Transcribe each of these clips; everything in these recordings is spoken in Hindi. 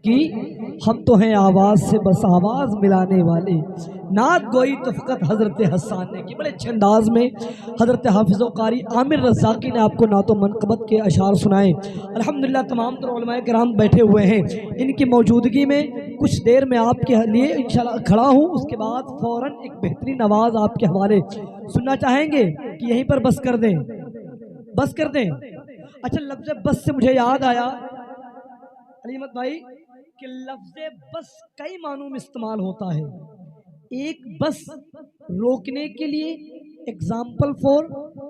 की, हम तो हैं आवाज़ से बस आवाज़ मिलाने वाले, नात गोई तो फ़कत हज़रत हसन ने की। बड़े अच्छे अंदाज में हज़रत हाफिज़ कारी आमिर रज़ाक़ी ने आपको नातो मनक़बत के अशार सुनाए। अल्हम्दुलिल्लाह तमाम तर उलमाए किराम बैठे हुए हैं, इनकी मौजूदगी में कुछ देर में आपके लिए इंशाअल्लाह खड़ा हूँ। उसके बाद फ़ौरन एक बेहतरीन आवाज़ आपके हवाले सुनना चाहेंगे कि यहीं पर बस कर दें, बस कर दें। अच्छा, लफ्ज़ बस से मुझे याद आया अलीमत भाई कि लफ्ज़ बस कई मानों में इस्तेमाल होता है। एक बस रोकने के लिए, एग्जाम्पल फॉर,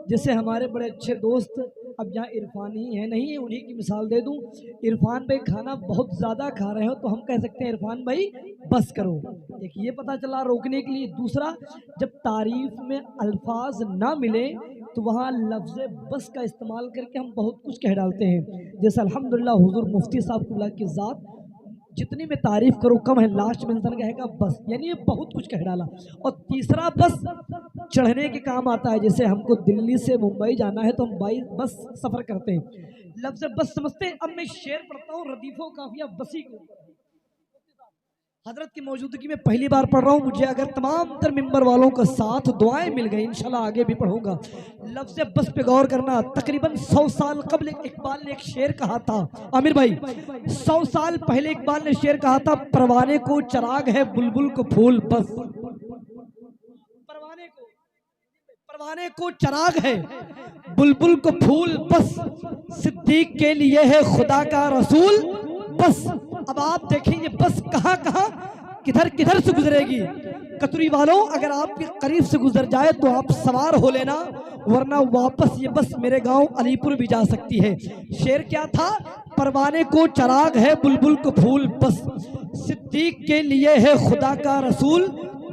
जैसे हमारे बड़े अच्छे दोस्त, अब यहाँ इरफान ही है नहीं है, उन्हीं की मिसाल दे दूँ। इरफान भाई खाना बहुत ज़्यादा खा रहे हो तो हम कह सकते हैं इरफान भाई बस करो, एक ये पता चला रोकने के लिए। दूसरा, जब तारीफ में अल्फाज ना मिले तो वहाँ लफ्ज़ बस का इस्तेमाल करके हम बहुत कुछ कह डालते हैं। जैसे अल्हम्दुलिल्लाह हुज़ूर मुफ्ती साहब की ज़ात, जितनी में तारीफ करो कम है, लास्ट में इंसान कहेगा बस, यानी ये बहुत कुछ कह डाला। और तीसरा, बस चढ़ने के काम आता है। जैसे हमको दिल्ली से मुंबई जाना है तो हम बाई बस सफ़र करते हैं, लफ्ज़ बस समझते हैं। अब मैं शेर पढ़ता हूँ रदीफ़ो काफिया बसी को, हजरत की मौजूदगी में पहली बार पढ़ रहा हूँ। मुझे अगर तमाम तर मिंबर वालों का साथ दुआएं मिल गई, इंशाल्लाह आगे भी पढ़ूंगा। लफ्ज़ बस पे गौर करना। तकरीबन 100 साल कबल इकबाल ने एक शेर कहा था, आमिर भाई 100 साल पहले इकबाल ने शेर कहा था, परवाने को चराग है बुलबुल को फूल बस। परवाने को चराग है बुलबुल को फूल बस, सिद्दीक के लिए है खुदा का रसूल बस। अब आप देखेंगे बस कहाँ कहाँ किधर किधर से गुजरेगी। कतुरी वालों, अगर आपके करीब से गुजर जाए तो आप सवार हो लेना, वरना वापस ये बस मेरे गांव अलीपुर भी जा सकती है। शेर क्या था? परवाने को चराग है बुलबुल को फूल बस, सिद्दीक के लिए है खुदा का रसूल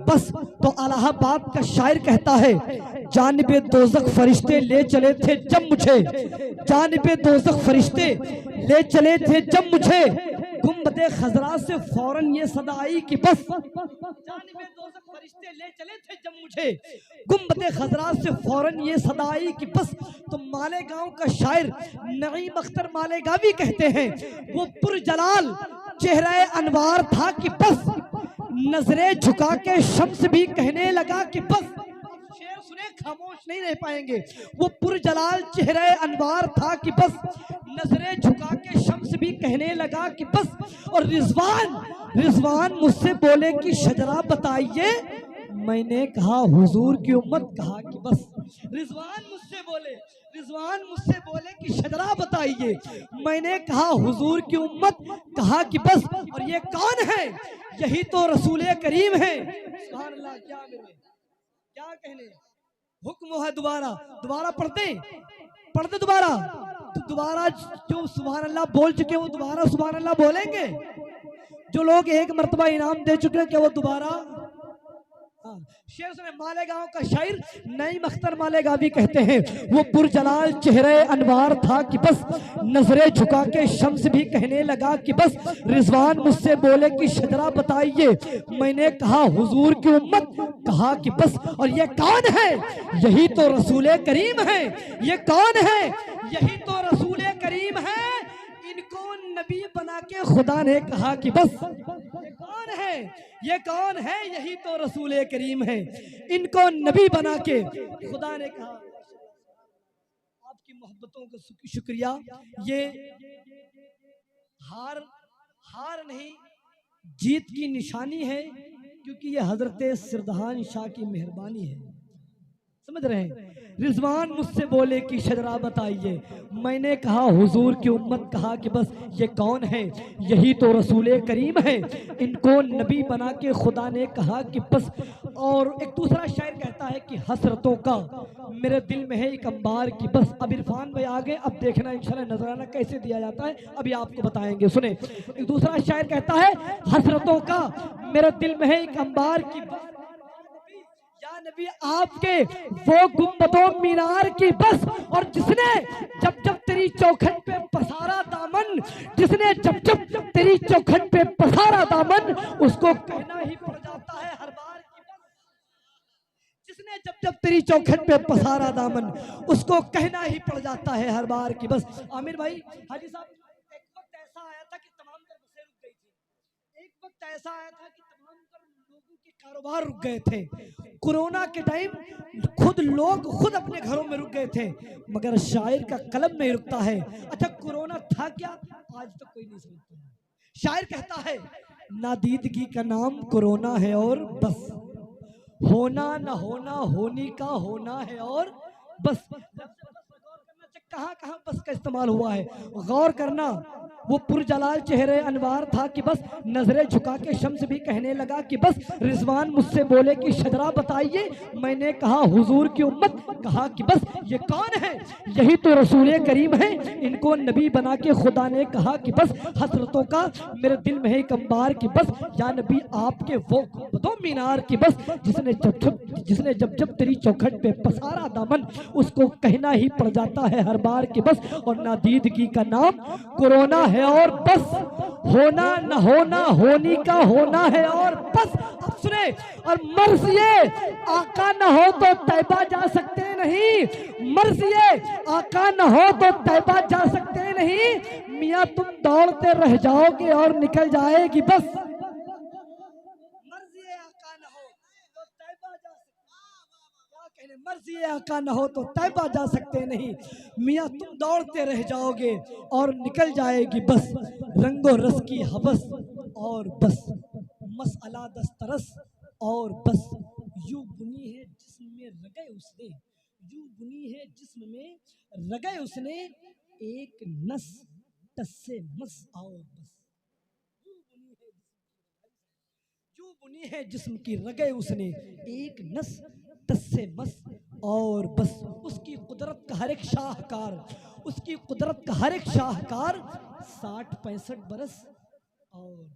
बस। तो इलाहाबाद का शायर कहता है, जानिबे दोज़ख फरिश्ते ले चले थे जब मुझे, जानिबे दोज़ख फरिश्ते ले चले थे जब मुझे, गुंबदे खजरा से फौरन ये सदा आई कि बस। जानिबे दोज़ख फरिश्ते ले चले थे जब मुझे, गुंबदे खजरा से फौरन ये सदा आई कि बस। तो मालेगांव का शायर नईम अख्तर मालेगावी कहते हैं, वो पुरजलाल चेहरा अनवार था कि बस, नजरे झुका के शम्स भी कहने लगा कि बस। शेर सुने, खामोश नहीं रह पाएंगे। वो पुरजलाल चेहरे अनवार था कि बस, नजरे झुका के शम्स भी कहने लगा कि बस। और रिजवान मुझसे बोले कि शजरा बताइए, मैंने कहा हुजूर की उम्मत, कहा कि बस। रिजवान मुझसे बोले कि शजरा बताइए, मैंने कहा हुजूर की उम्मत, कहा कि बस। और ये कौन है? यही तो रसूले करीम है। सुभान अल्लाह, क्या कहने, हुक्म है। दोबारा पढ़ते दोबारा तो दोबारा जो सुभान अल्लाह बोल चुके वो दोबारा सुभान अल्लाह बोलेंगे। जो लोग एक मर्तबा इनाम दे चुके हैं क्या वो दोबारा? शेर सुने, मालेगांव का शायर नईम अख्तर मालेगावी कहते हैं, वो पुरजलाल चेहरे अनवार था कि बस, नजरे झुका के शम्स भी कहने लगा कि बस। रिजवान मुझसे बोले कि शजरा बताइए, मैंने कहा हुजूर की उम्मत, कहा कि बस। और ये कौन है? यही तो रसूले करीम है। ये कौन है? यही तो रसूले करीम है। इनको नबी बना के खुदा ने कहा कि बस। ये कौन है? ये कौन है? यही तो रसूले करीम है। इनको नबी बना के खुदा ने कहा। आपकी मोहब्बतों का शुक्रिया। ये हार नहीं, जीत की निशानी है, क्योंकि ये हजरत सिरदहान शाह की मेहरबानी है। समझ रहे हैं? रिजवान मुझसे बोले कि शजरा बताइए, मैंने कहा हुजूर की उम्मत, कहा कि बस। ये कौन है? यही तो रसूले करीम है। इनको नबी बना के खुदा ने कहा कि बस। और एक दूसरा शायर कहता है कि हसरतों का मेरे दिल में है एक अंबार की बस। अब इरफान भाई आगे, अब देखना इंशाल्लाह नजराना कैसे दिया जाता है, अभी आपको बताएंगे। सुने, एक दूसरा शायर कहता है, हसरतों का मेरे दिल में है एक अंबार की बस, या नबी आपके वो गुंबदों मीनार की बस। और जिसने जब जब तेरी चौखट पे पसारा दामन, जिसने जब जब तेरी चौखट पे पसारा दामन, उसको कहना ही पड़ जाता है हर बार की बस। जिसने जब जब तेरी चौखट पे पसारा दामन, उसको कहना ही पड़ जाता है हर बार की बस। आमिर भाई, हाजी साहब, एक वक्त ऐसा आया था कि तमाम बसें रुक गई थी। ऐसा आया था कि तमाम तर लोगों के कारोबार रुक गए थे। कोरोना के टाइम खुद लोग खुद अपने घरों में रुक गए थे, मगर शायर का कलम नहीं रुकता है। अच्छा, कोरोना था क्या, आज तक कोई नहीं समझता है। शायर कहता है, नादीदगी का नाम कोरोना है और बस, होना न होना होनी का होना है और बस। कहाँ कहाँ बस का इस्तेमाल हुआ है, गौर करना। वो पुरजलाल चेहरे अनवार था कि बस नजरें झुका के शम्स भी कहने लगा कि बस। रिजवान मुझसे बोले कि शजरा बताइए, मैंने कहा हुजूर की उम्मत, कहा कि बस ये कौन है, यही तो रसूल करीम है, इनको नबी बना के खुदा ने कहा कि बस। हसरतों का मेरे दिल में है एक अंबार की बस, या नबी आपके वो दो मीनार की बस, जिसने जब जब तेरी चौखट पे पसारा दामन, उसको कहना ही पड़ जाता है हर बार की बस। और नादीदगी का नाम कोरोना है और बस, होना न होना होनी का होना है और बस। अब सुने, और मर्ज़िए आका न हो तो तैबा जा सकते नहीं, मर्ज़िए आका न हो तो तैबा जा सकते नहीं, मियाँ तुम दौड़ते रह जाओगे और निकल जाएगी बस। मर्जी आका न हो तो तैबा जा सकते नहीं, मियाँ तुम दौड़ते रह जाओगे और निकल जाएगी बस। रंगो रस की हवस और बस, मसअला दस्तरस और बस। यूं बुनी है जिस्म में रगे उसने, यूं बुनी है जिस्म में रगे उसने, एक नस टस से मस और बस। यूं बुनी है जिस्म की रगे उसने, एक नस टस से मस और बस। उसकी कुदरत का हर एक शाहकार, उसकी कुदरत का हर एक शाहकार 60-65 बरस और